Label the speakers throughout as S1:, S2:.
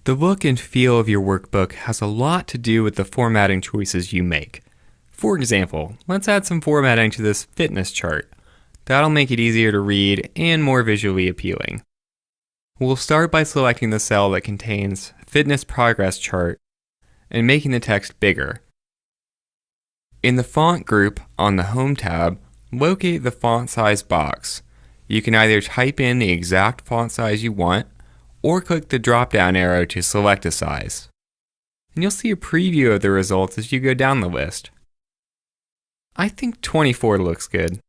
S1: The look and feel of your workbook has a lot to do with the formatting choices you make. For example, let's add some formatting to this fitness chart. That'll make it easier to read and more visually appealing. We'll start by selecting the cell that contains Fitness Progress Chart and making the text bigger. In the Font group on the Home tab, locate the font size box. You can either type in the exact font size you want or click the drop-down arrow to select a size. And you'll see a preview of the results as you go down the list. I think 24 looks good.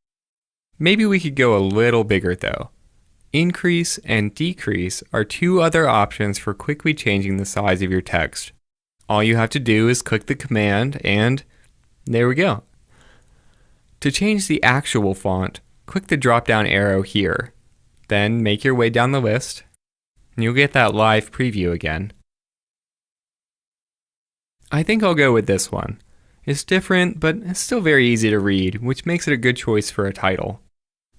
S1: Maybe we could go a little bigger though. Increase and decrease are two other options for quickly changing the size of your text. All you have to do is click the command and there we go. To change the actual font, click the drop-down arrow here. Then make your way down the list and you'll get that live preview again. I think I'll go with this one. It's different, but it's still very easy to read, which makes it a good choice for a title.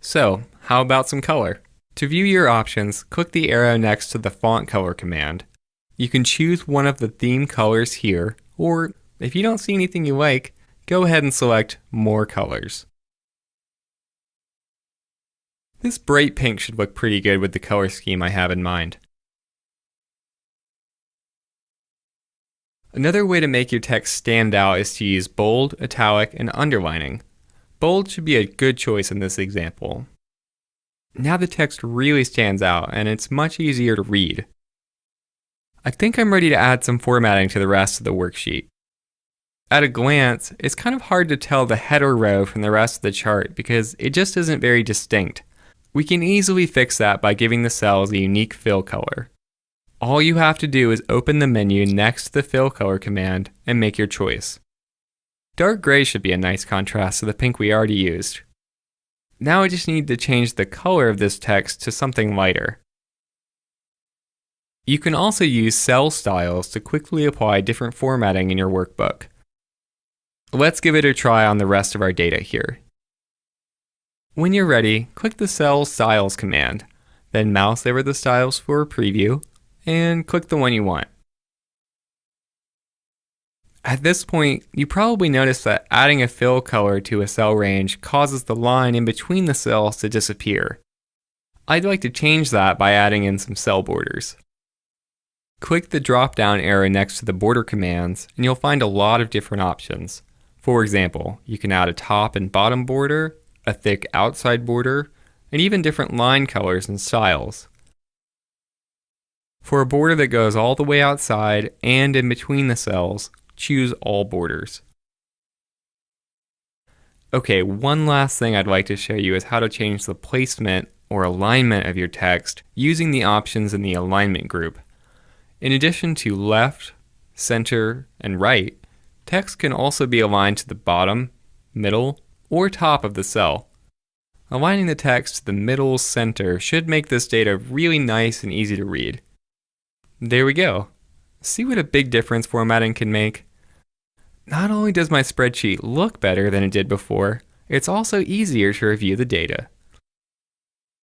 S1: So, how about some color? To view your options, click the arrow next to the font color command. You can choose one of the theme colors here, or if you don't see anything you like, go ahead and select more colors. This bright pink should look pretty good with the color scheme I have in mind. Another way to make your text stand out is to use bold, italic, and underlining. Bold should be a good choice in this example. Now the text really stands out and it's much easier to read. I think I'm ready to add some formatting to the rest of the worksheet. At a glance, it's kind of hard to tell the header row from the rest of the chart because it just isn't very distinct. We can easily fix that by giving the cells a unique fill color. All you have to do is open the menu next to the fill color command and make your choice. Dark gray should be a nice contrast to the pink we already used. Now I just need to change the color of this text to something lighter. You can also use cell styles to quickly apply different formatting in your workbook. Let's give it a try on the rest of our data here. When you're ready, click the Cell Styles command, then mouse over the styles for a preview, and click the one you want. At this point, you probably noticed that adding a fill color to a cell range causes the line in between the cells to disappear. I'd like to change that by adding in some cell borders. Click the drop-down arrow next to the border commands and you'll find a lot of different options. For example, you can add a top and bottom border, a thick outside border, and even different line colors and styles. For a border that goes all the way outside and in between the cells, choose all borders. Okay, one last thing I'd like to show you is how to change the placement or alignment of your text using the options in the alignment group. In addition to left, center, and right, text can also be aligned to the bottom, middle, or top of the cell. Aligning the text to the middle center should make this data really nice and easy to read. There we go. See what a big difference formatting can make? Not only does my spreadsheet look better than it did before, it's also easier to review the data.